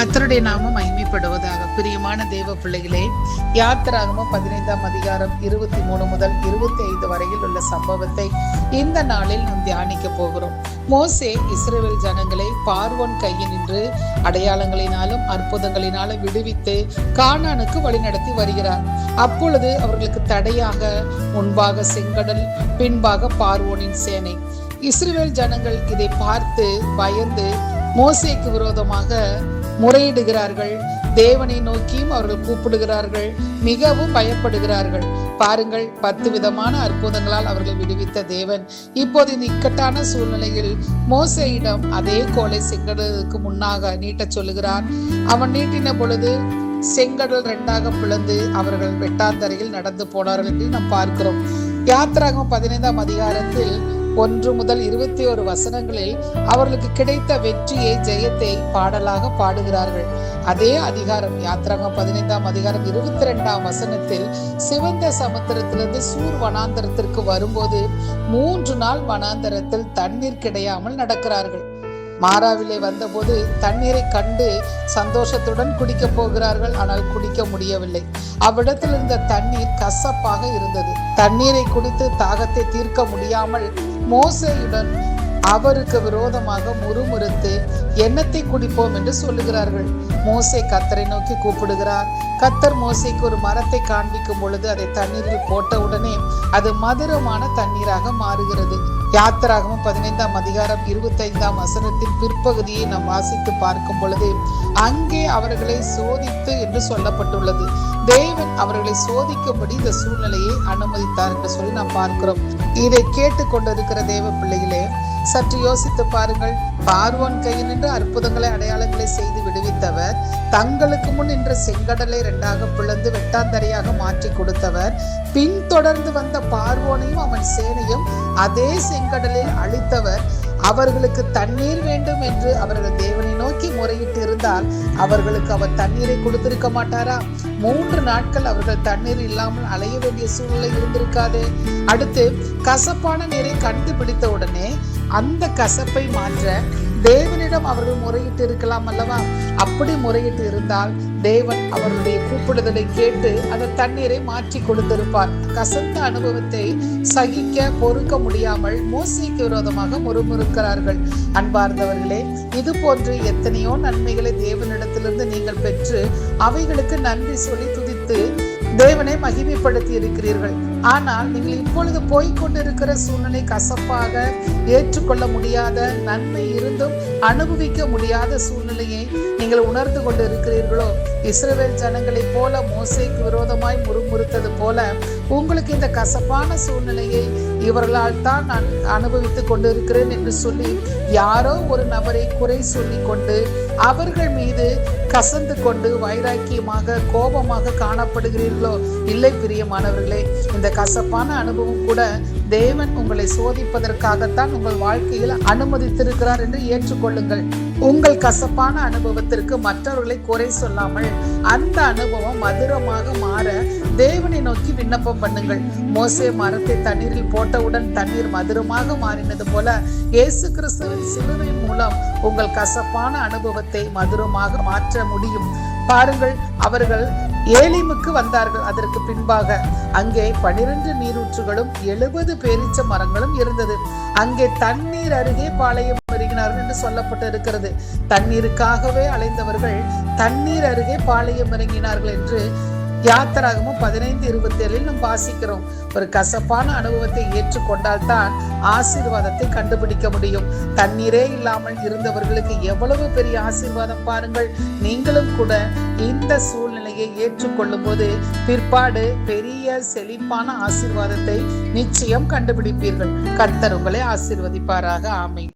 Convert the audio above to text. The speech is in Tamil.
கர்த்தருடைய நாமம் மகிமைப்படுவதாக. பிரியமான தேவ பிள்ளைகளே, யாத்திராகமம் 15ஆம் அதிகாரம் 23 முதல் 25 வரையில் உள்ள சம்பவத்தை இந்த நாளில் நாம் தியானிக்க போகிறோம். மோசே இஸ்ரவேல் ஜனங்களை பார்வோன் கையினின்று அடையாளங்களினாலும் அற்புதங்களினாலும் விடுவித்து கானானுக்கு வழிநடத்தி வருகிறார். அப்பொழுது அவர்களுக்கு தடையாக முன்பாக செங்கடல், பின்பாக பார்வோனின் சேனை. இஸ்ரவேல் ஜனங்கள் இதை பார்த்து பயந்து மோசேக்கு விரோதமாக முறையிடுகிறார்கள். தேவனை நோக்கியும் அவர்கள் கூப்பிடுகிறார்கள், மிகவும் பயப்படுகிறார்கள். பாருங்கள், 10 விதமான அற்புதங்களால் அவர்கள் விடுவித்த தேவன் இப்போது இந்த இக்கட்டான சூழ்நிலையில் மோசேயிடம் அதே கோலை செங்கடலுக்கு முன்னாக நீட்டச் சொல்லுகிறான். அவன் நீட்டின பொழுது செங்கடல் 2ஆக பிளந்து அவர்கள் வெட்டாந்தரையில் நடந்து போனார்கள் என்று நாம் பார்க்கிறோம். யாத்திராகமம் 15ஆம் அதிகாரத்தில் 1 முதல் 21 வசனங்களில் அவர்களுக்கு கிடைத்த வெற்றியை, ஜெயத்தை பாடலாக பாடுகிறார்கள். அதே அதிகாரம் யாத்திராகமம் 15ஆம் அதிகாரம் 22ஆம் வசனத்தில் சிவந்த சமுத்திரத்திலிருந்து சூர் வனாந்தரத்திற்கு வரும்போது 3 நாள் வனாந்தரத்தில் தண்ணீர் கிடையாமல் நடக்கிறார்கள். மாராவிலே வந்தபோது தண்ணீரை கண்டு சந்தோஷத்துடன் குடிக்க போகிறார்கள். ஆனால் குடிக்க முடியவில்லை. அவ்விடத்தில் இருந்த தண்ணீர் கசப்பாக இருந்தது. தண்ணீரை குடித்து தாகத்தை தீர்க்க முடியாமல் மோசேயுடன் அவருக்கு விரோதமாக முறுமுறுத்து எண்ணத்தை குடிப்போம் என்று சொல்லுகிறார்கள். மோசே கர்த்தரை நோக்கி கூப்பிடுகிறார். கர்த்தர் மோசேக்கு ஒரு மரத்தை காண்பிக்கும் பொழுது அதை தண்ணீரில் போட்டவுடனே அது மதுரமான தண்ணீராக மாறுகிறது. யாத்திராகமம் 15ஆம் அதிகாரம் 25ஆம் வசனத்தின் பிற்பகுதியை நாம் வாசித்து பார்க்கும் பொழுது அங்கே அவர்களை சோதித்து என்று சொல்லப்பட்டுள்ளது. தேவன் அவர்களை சோதிக்கும்படி இந்த சூழ்நிலையை அனுமதித்தார் என்று சொல்லி நாம் பார்க்கிறோம். இதை கேட்டுக்கொண்டிருக்கிற தேவ பிள்ளைகளே, சற்று யோசித்து பாருங்கள். பார்வோன் கையினின்று அற்புதங்களை, அடையாளங்களை செய்து விடுவித்தவர், தங்களுக்கு முன் நின்ற செங்கடலை 2ஆக பிளந்து வெட்டாந்தரையாக மாற்றி கொடுத்தவர், பின்தொடர்ந்து வந்த பார்வோனையும் அவன் சேனையும் அதே செங்கடலில் அழித்தவர், அவர்களுக்கு தண்ணீர் வேண்டும் என்று அவர்கள் தேவனை நோக்கி முறையிட்டு இருந்தால் அவர்களுக்கு அவர் தண்ணீரை கொடுத்திருக்க மாட்டாரா? 3 நாட்கள் அவர்கள் தண்ணீர் இல்லாமல் அலைய வேண்டிய சூழ்நிலை இருந்திருக்காது. அடுத்து கசப்பான நீரை கண்டுபிடித்த உடனே அந்த கசப்பை மாற்ற தேவனிடம் அவர்கள் முறையிட்டு இருக்கலாம் அல்லவா? அப்படி முறையிட்டு இருந்தால் தேவன் அவருடைய கூப்பிடுதலை கேட்டு அந்த தண்ணீரை மாற்றி கொடுத்திருப்பார். கசந்த அனுபவத்தை சகிக்க பொறுக்க முடியாமல் மோசேக்கு விரோதமாக முறுமுறுக்கிறார்கள். அன்பார்ந்தவர்களே, இது போன்று எத்தனையோ நன்மைகளை தேவனிடத்திலிருந்து நீங்கள் பெற்று அவைகளுக்கு நன்றி சொல்லி துதித்து தேவனை மகிமைப்படுத்தி இருக்கிறீர்கள். ஆனால் நீங்கள் இப்பொழுது போய்கொண்டிருக்கிற சூழ்நிலை கசப்பாக, ஏற்றுக்கொள்ள முடியாத, நன்மை இருந்தும் அனுபவிக்க முடியாத சூழ்நிலையை நீங்கள் உணர்ந்து கொண்டு இருக்கிறீர்களோ? இஸ்ரவேல் ஜனங்களைப் போல மோசேக்கு விரோதமாய் முறுமுறுத்தது போல உங்களுக்கு இந்த கசப்பான சூழ்நிலையை இவர்களால் தான் நான் அனுபவித்துக் கொண்டு இருக்கிறேன் என்று சொல்லி யாரோ ஒரு நபரை குறை சொல்லி கொண்டு அவர்கள் மீது கசந்து கொண்டு வைராக்கியமாக, கோபமாக காணப்படுகிறீர்களோ? இல்லை பிரியமானவர்களே, இந்த கசப்பான அனுபவம் கூட தேவன் உங்களை சோதிப்பதற்காகத்தான் உங்கள் வாழ்க்கையில் அனுமதித்திருக்கிறார் என்று ஏற்றுக்கொள்ளுங்கள். உங்கள் கசப்பான அனுபவத்திற்கு மற்றவர்களை குறை சொல்லாமல் அந்த அனுபவம் மதுரமாக மாற தேவனை நோக்கி விண்ணப்பம் பண்ணுங்கள். மோசே மரத்தை தண்ணீரில் போட்டவுடன் தண்ணீர் மதுரமாக மாறினது போல இயேசு கிறிஸ்துவின் சிலுவையின் மூலம் உங்கள் கசப்பான அனுபவத்தை மதுரமாக மாற்ற முடியும். பாருங்கள், அவர்கள் ஏலிமுக்கு வந்தார்கள். அதற்கு பின்பாக அங்கே 12 நீரூற்றுகளும் 70 பேரீச்ச மரங்களும் இருந்தது. அங்கே தண்ணீர் அருகே பாளையம் இறங்கினார்கள் என்று சொல்லப்பட்டு இருக்கிறது. தண்ணீருக்காகவே அலைந்தவர்கள் தண்ணீர் அருகே பாளையம் இறங்கினார்கள் என்று யாத்திராகமம் 15:27 நாம் வாசிக்கிறோம். ஒரு கசப்பான அனுபவத்தை ஏற்றுக்கொண்டால் தான் ஆசீர்வாதத்தை கண்டுபிடிக்க முடியும். தண்ணீரே இல்லாமல் இருந்தவர்களுக்கு எவ்வளவு பெரிய ஆசீர்வாதம் பாருங்கள். நீங்களும் கூட இந்த சூழ்நிலையை ஏற்றுக்கொள்ளும் போது பிற்பாடு பெரிய செழிப்பான ஆசீர்வாதத்தை நிச்சயம் கண்டுபிடிப்பீர்கள். கர்த்தர் உங்களை ஆசீர்வதிப்பாராக. ஆமென்.